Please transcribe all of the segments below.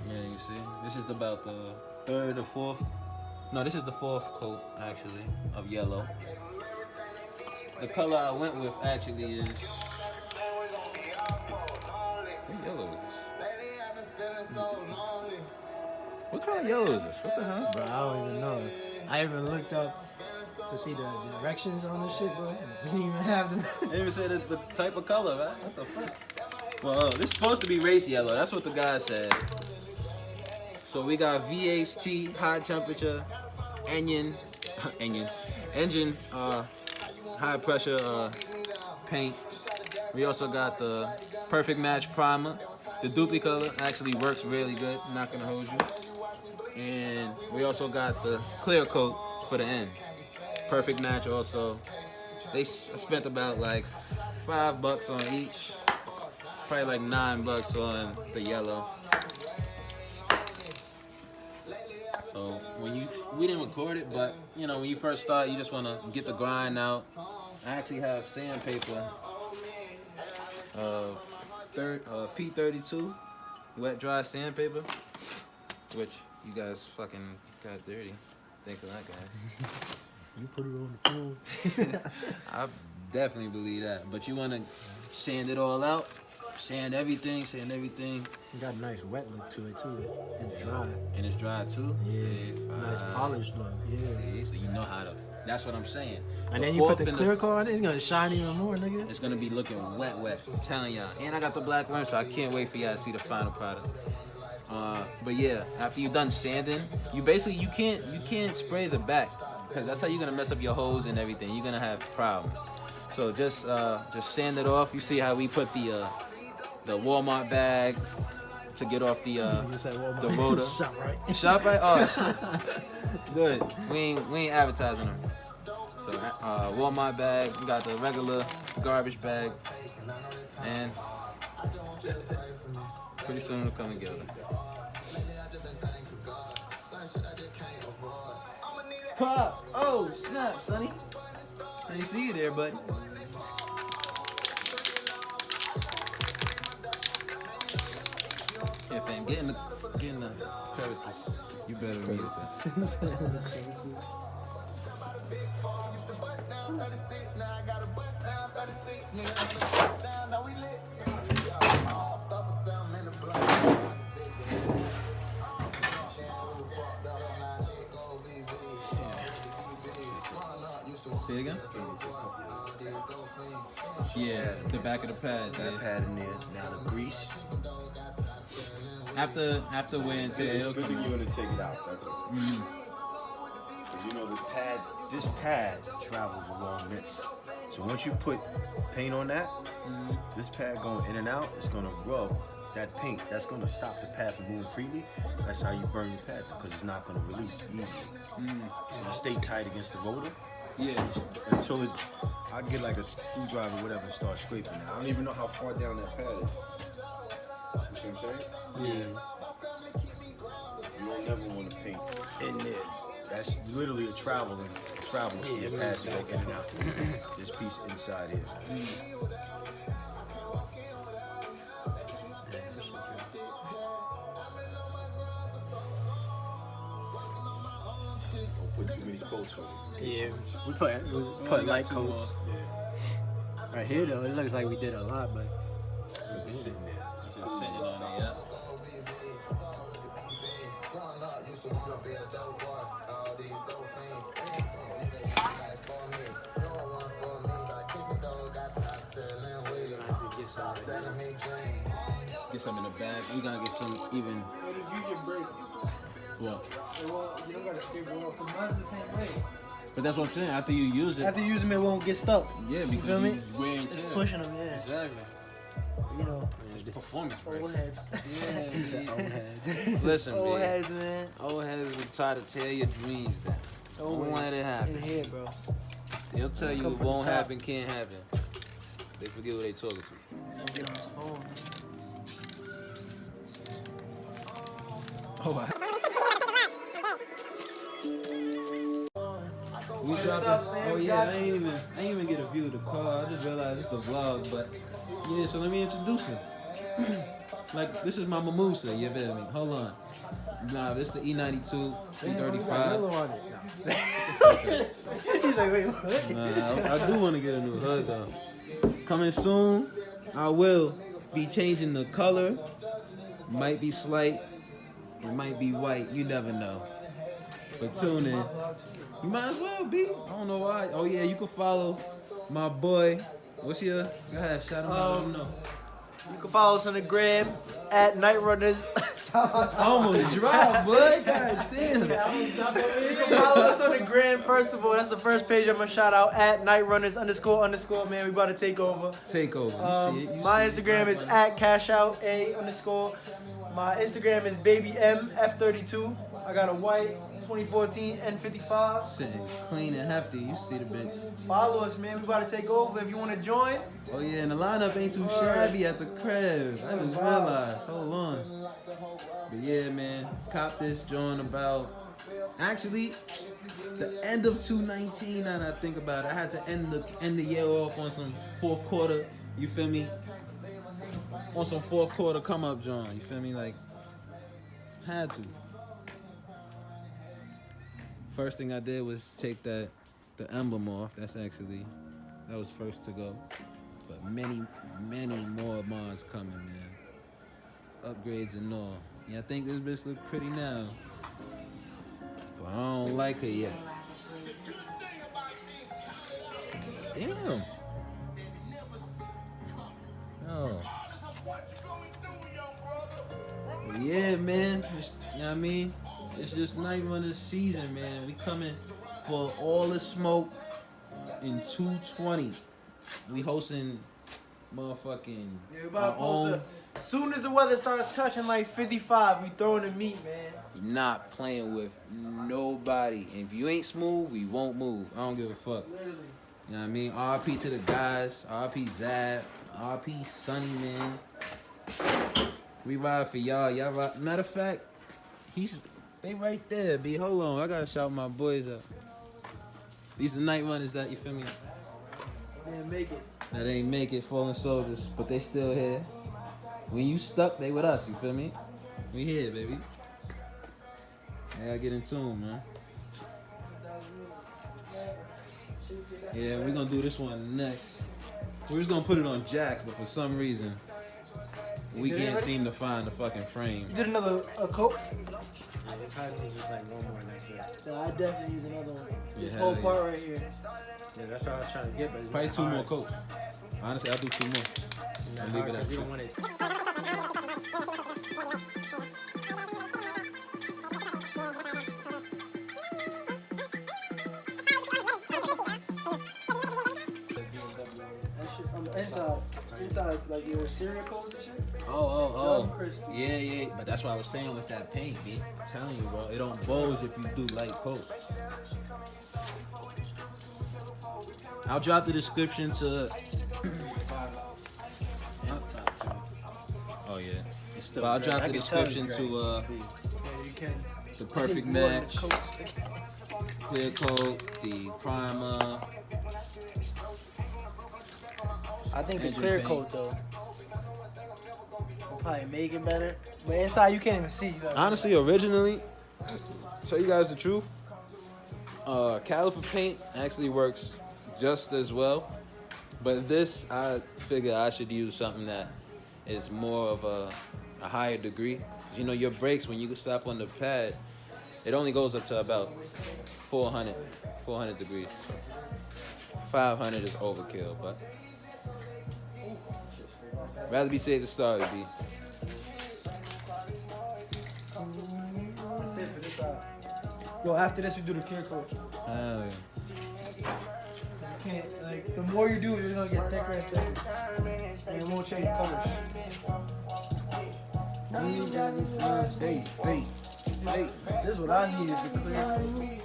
Yeah, you see, this is about the third or fourth. No, this is the fourth coat actually of yellow. The color I went with actually is. What yellow is this? What kind of yellow is this? What the hell? Bro, I don't even know. I even looked up to see the directions on this shit, bro. Didn't even have them. They didn't even say the type of color, right? What the fuck? Well, this is supposed to be race yellow. That's what the guy said. So we got VHT, high temperature, engine, high pressure paint. We also got the perfect match primer. The duplicate color actually works really good. I'm not gonna hold you. And we also got the clear coat for the end. Perfect match also. They spent about like $5 on each. Probably like $9 on the yellow. So we didn't record it, but you know when you first start, you just wanna get the grind out. I actually have sandpaper, P32, wet dry sandpaper, which you guys fucking got dirty. Thanks to that guy. You put it on the phone. I definitely believe that, but you wanna sand it all out. Sand everything. You got a nice wet look to it too. It's dry. And it's dry too? Yeah. Nice polished look. Yeah. See, so you know how to, that's what I'm saying. And then you put the clear coat on it, it's gonna shine even more, nigga. It's gonna be looking wet. I'm telling y'all. And I got the black rim, so I can't wait for y'all to see the final product. But yeah, after you're done sanding, you can't spray the back, because that's how you're gonna mess up your hose and everything. You're gonna have problems. So just sand it off. You see how we put the Walmart bag to get off the rotor. ShopRite? Oh, shit. Good. We ain't advertising them. So Walmart bag. We got the regular garbage bag, and pretty soon it'll come together. Pop! Oh snap, Sonny! I didn't see you there, buddy. Yeah, fam, get in the crevices. You better read this. Say it again? Yeah, the back of the pad. That pad in there. Now the grease. After wear and tear. Good thing you want to take it out. That's all. You know this pad travels along this. So once you put paint on that, this pad going in and out, it's gonna rub that paint. That's gonna stop the pad from moving freely. That's how you burn your pad, because it's not gonna release easily. It's gonna stay tight against the rotor. Yeah. Until I'd get like a screwdriver or whatever and start scraping it. I don't even know how far down that pad is. You see what I'm saying? Yeah. You don't never want to paint in there. That's literally a travel speed. It passes like in and out. This piece inside here. Don't put too many coats on it. Yeah, we put light coats. Yeah. Right here though, it looks like we did a lot, but It's just sitting there. Just sitting on it, yeah. Get some in the bag. We gotta get some even. What? Well, you don't gotta scrape it off. The mine's the same way. But that's what I'm saying. After you use it. After you use them, it won't get stuck. Yeah, because feel me? wear and It's tear. pushing them, yeah. Exactly. You know, It's performance. old heads. Yeah, old heads. Listen, Old man. heads, man. Old heads will try to tear your dreams down. Don't let it happen. In here, bro. They'll tell you Come it from the won't top. happen, can't happen. They forget what they talking to. Don't get on his phone. Oh, we dropped it. Oh yeah, I ain't even get a view of the car. I just realized it's the vlog, but yeah. So let me introduce him. Like, this is my mimosa, you feel me? Hold on. Nah, this is the E92, Yellow 335. on it. He's like, wait, what? Nah, I do want to get a new hood, though. Coming soon, I will be changing the color. Might be slight, it might be white, you never know. But tune in. You might as well be. I don't know why. Oh yeah, you can follow my boy. What's your? Go ahead, shout him out. Let him know. You can follow us on the gram at NightRunners. I almost dropped, boy. God damn. You can follow us on the gram, first of all. That's the first page I'm going to shout out, at NightRunners __, man. We about to take over. Take over. You see it. My Instagram is at CashOut _. My Instagram is BabyMF32. I got a white 2014 N55. Sitting clean and hefty. You see the bitch. Follow us, man. We about to take over. If you want to join, Oh yeah, and the lineup ain't too shabby at the crib. I just realized. Hold on. But yeah, man, cop this joint about. Actually, the end of 2019. Now that I think about it, I had to end the year off on some fourth quarter. You feel me? On some fourth quarter come up, John. You feel me? Like, had to. First thing I did was take the emblem off. That was first to go. But many more mods coming, man. Upgrades and all. Yeah, I think this bitch look pretty now. But I don't like her yet. Damn. Oh. But yeah, man. Just, you know what I mean? It's just NightRunners season, man. We coming for all the smoke in 220. We hosting motherfucking yeah, we about to our own. post as soon as the weather starts touching like 55, we throwing the meat, man. We not playing with nobody. And if you ain't smooth, we won't move. I don't give a fuck. Literally. You know what I mean? RP to the guys. RP Zab. RP Sunny, man. We ride for y'all. Y'all ride. Matter of fact, they right there, B. Hold on. I gotta shout my boys out. These are NightRunners that, you feel me? Didn't make it. That ain't make it, fallen soldiers, but they still here. When you stuck, they with us, you feel me? We here, baby. I gotta get in tune, man. Yeah, we're gonna do this one next. We was gonna put it on jacks, but for some reason, we can't seem to find the fucking frame. You did another Coupe? Probably just like one more next week. No, I definitely use another one. This Yeah, whole hell part right here. Yeah, that's what I was trying to get, but it's Probably not two more hard. coats. Honestly, I'll do two more. It's not And leave hard it 'cause at you two. don't want it. That shit on the inside, like your cereal codes and shit. Oh. Dumb crispy. Yeah. But that's what I was saying with that paint, B. I'm telling you, bro. It don't bulge if you do light coats. I'll drop the description to. Oh yeah. But I'll drop the description to Yeah, you can. the perfect More than match, the Cokes. clear coat, the primer. I think the Engine clear paint. coat though will probably make it better. But inside you can't even see. You know? Honestly, originally, tell you guys the truth, Caliper paint actually works just as well. But this, I figure I should use something that is more of a higher degree. You know, your brakes, when you stop on the pad, it only goes up to about 400 degrees. 500 is overkill, but rather be safe to start it, B. That's it for this side. Yo, after this we do the clear coat. Hell yeah. You can't, like, the more you do, it's gonna get thicker and thicker. And it won't change colors. Hey. This is what I need, is the clear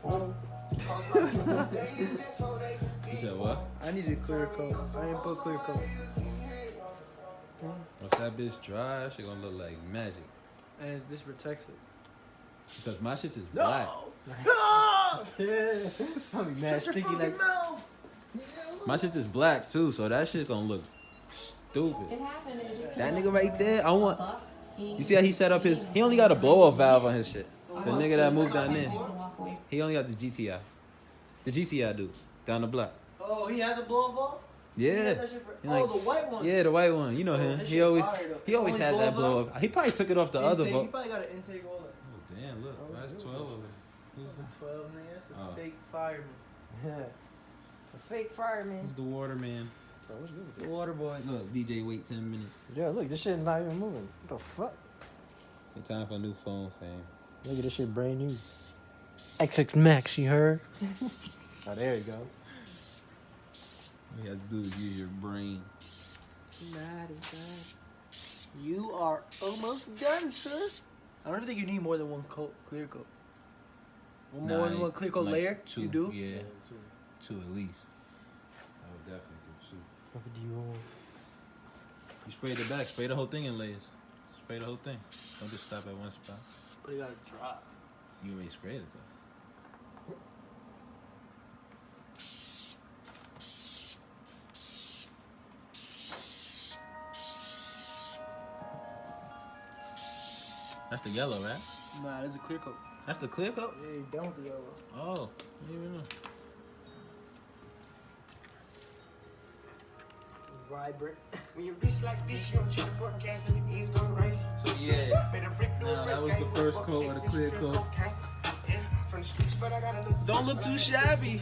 coat. You said what? I need a clear coat. I ain't put clear coat. Once that bitch dry, that shit gonna look like magic. And this protects it. Because my shit is black. Something mad sticky like. My shit is black too, so that shit gonna look stupid. It happened. It just That nigga right there, I want You see how he set up his? He only got a blow-off valve on his shit. The nigga that moved down there, he only got the GTI. The GTI dude down the block. Oh, he has a blow valve? Yeah. The He like, white one. Yeah, the white one. You know him. That He shit always fire, though. he always Only has that blow blow valve? off. He probably took it off the other He boat. probably got an intake all that. Oh damn! Look, why is 12 over there? 12 nigga, that's a Oh. fake fireman. Yeah. A fake fireman. Who's the waterman? Bro, what's good with The this? water boy. Look, DJ, wait 10 minutes. Yeah, look, this shit's not even moving. What the fuck? It's time for a new phone, fam. Look at this shit, brand new. XX Max, you heard? Oh, there you go. All you have to do is use your brain. You are almost done, sir. I don't think you need more than one coat, clear coat. More than one clear coat like layer? 2, You do? Yeah, 2 at least. I would definitely do 2. What do you want? You spray the back, spray the whole thing in layers. Spray the whole thing. Don't just stop at one spot. But you gotta drop. You already sprayed it though. That's the yellow, right? Nah, that's a clear coat. That's the clear coat? Yeah, you're done with the yellow. Oh, I didn't even know. Vibrant. When you reach like this, you don't check the forecast and it is gonna rain. So yeah, now that was the first coat of the clear coat. Don't look too shabby.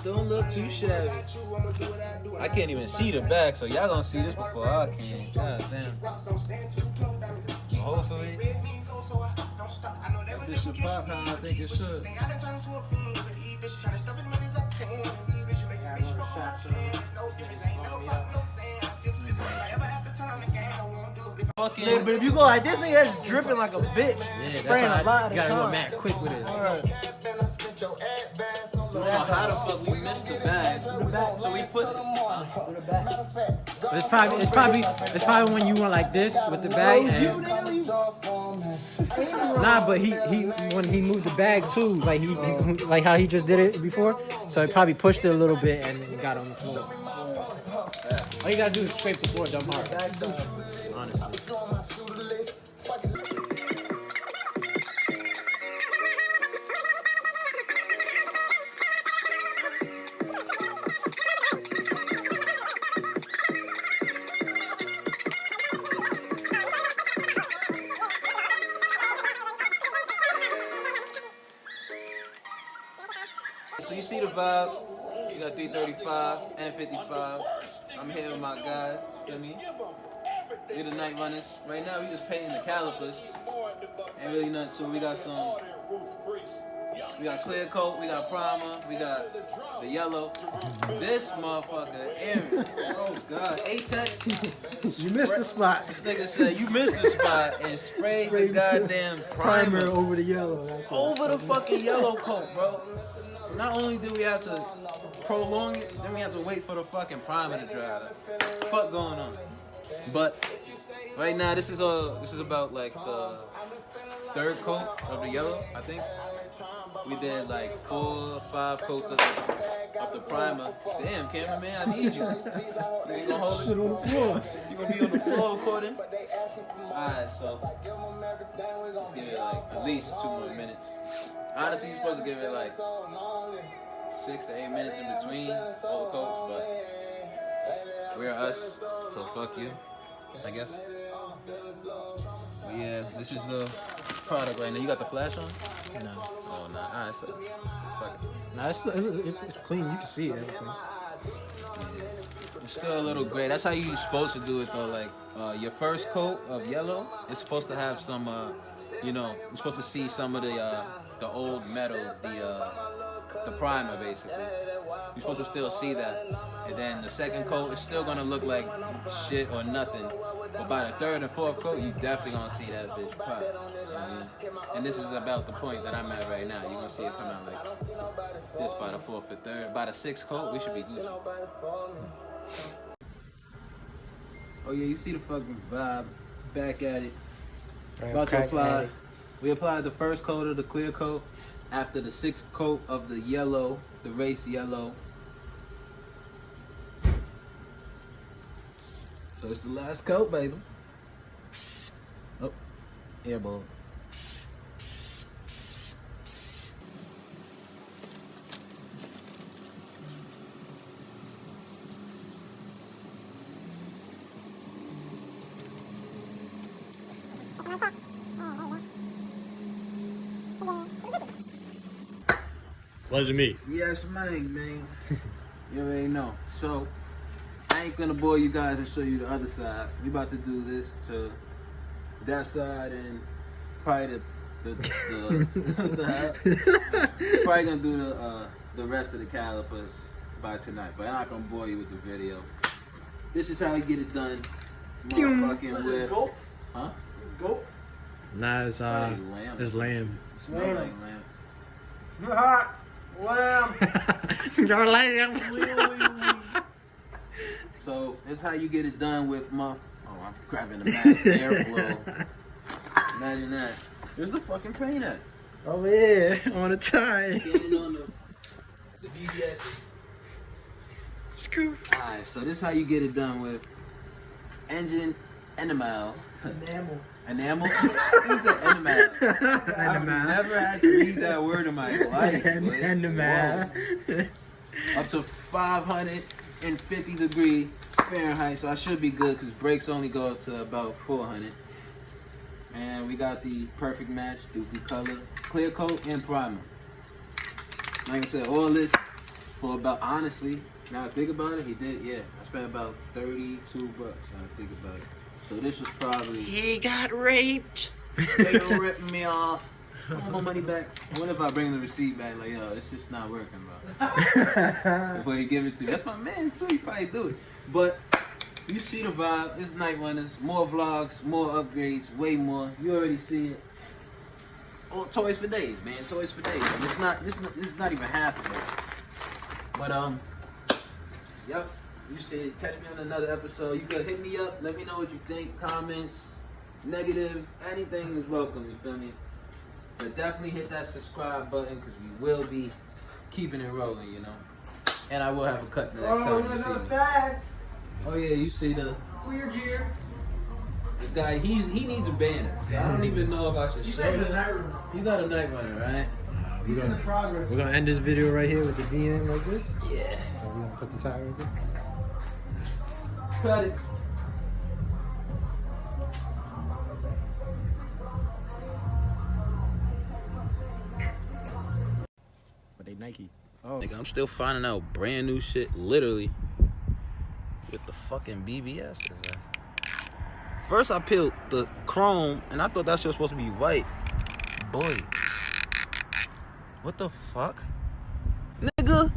Don't look too shabby. I can't even see the back, so y'all gonna see this before I can. God damn. Hopefully, this should pop how I think it should. Fucking. Yeah, but if you go like this, nigga, that's dripping like a bitch. Yeah, Spraying that's a why lot you of gotta go time. mad quick with it. How the fuck we missed the bag? So we put. But it's probably when you went like this with the bag. And, nah, but he when he moved the bag too, like he like how he just did it before. So he probably pushed it a little bit and it got on the floor. All you gotta do is scrape the floor dumb hard. Honestly. So you see the vibe. You got 335 and 55. I'm here with my guys. Feel me? We're the NightRunners. Right now we just painting the calipers. Ain't really nothing to it. We got some. We got clear coat. We got primer. We got the yellow. This motherfucker, Aaron. Oh God, A-Tech. You missed the spot. This nigga said you missed the spot and sprayed the goddamn primer over the yellow. over the fucking yellow coat, bro. So not only do we have to prolong it, then we have to wait for the fucking primer to dry. What the fuck going on? But right now this is about like the third coat of the yellow, I think. We did like 4 or 5 coats of the primer. Damn, cameraman, I need you. You gonna hold it? Sit on the floor. You gonna be on the floor recording? Alright, so let's give it like at least 2 more minutes. Honestly, you're supposed to give it like 6 to 8 minutes in between all the coats, but we're us, so fuck you, I guess. But yeah, this is the product right now. You got the flash on? No. Oh, nah. Alright, so fuck it. Nah, it's clean. You can see everything. It's still a little gray. That's how you're supposed to do it though. Like your first coat of yellow is supposed to have some, you're supposed to see some of the old metal, the primer basically. You're supposed to still see that. And then the second coat is still gonna look like shit or nothing. But by the third and fourth coat, you definitely gonna see that bitch pop. You know what I mean? And this is about the point that I'm at right now. You're gonna see it come out like this by the fourth or third. By the sixth coat, we should be Gucci. Oh yeah, you see the fucking vibe. Back at it. About to apply. We applied the first coat of the clear coat. After the 6th coat of the yellow, the race yellow. So it's the last coat, baby. Oh, airball. Pleasure to meet. Yes, man. You already know. So, I ain't gonna bore you guys and show you the other side. We about to do this to that side and probably probably gonna do the rest of the calipers by tonight. But I'm not gonna bore you with the video. This is how you get it done. Motherfucking with, huh? Go. Nah, it's lamb. it's lamb. Smell like lamb. You're hot. Lamb. You're lamb. So that's how you get it done with my. Oh, I'm grabbing the mass airflow. Imagine that. Where's the fucking paint at? Oh yeah, on the tie. Standing on the BBS. Screw. Alright, so this is how you get it done with engine enamel. Enamel? He said enamel. I've never had to read that word in my life. Enamel. Whoa. Up to 550 degree Fahrenheit, so I should be good because brakes only go up to about 400. And we got the perfect match, Dookie color, clear coat and primer. Like I said, all this for about, honestly, now I think about it, he did, yeah. I spent about 32 bucks, now I think about it. So this was probably... He got raped. They ripping me off. I want my money back. What if I bring the receipt back? Like, yo, it's just not working, bro. Before he give it to me. That's my man, so he probably do it. But you see the vibe. It's NightRunners. More vlogs, more upgrades, way more. You already see it. Oh, toys for days, man. Toys for days. And this is not even half of it. But yep. You said catch me on another episode. You could hit me up. Let me know what you think. Comments, negative, anything is welcome. You feel me? But definitely hit that subscribe button because we will be keeping it rolling, you know. And I will have a cut the next time you see me. Oh yeah, you see the Queer Gear. guy. He needs a banner. So I don't even know if I should show him. He's not a night runner, right? We're gonna end this video right here with the DM like this. Yeah. We're gonna put the tire right there. Cut it. But they Nike. Oh. Nigga, I'm still finding out brand new shit, literally, with the fucking BBS. First I peeled the chrome, and I thought that shit was supposed to be white. Boy. What the fuck? Nigga.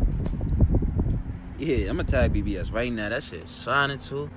Yeah, I'm gonna tag BBS right now. That shit shining too.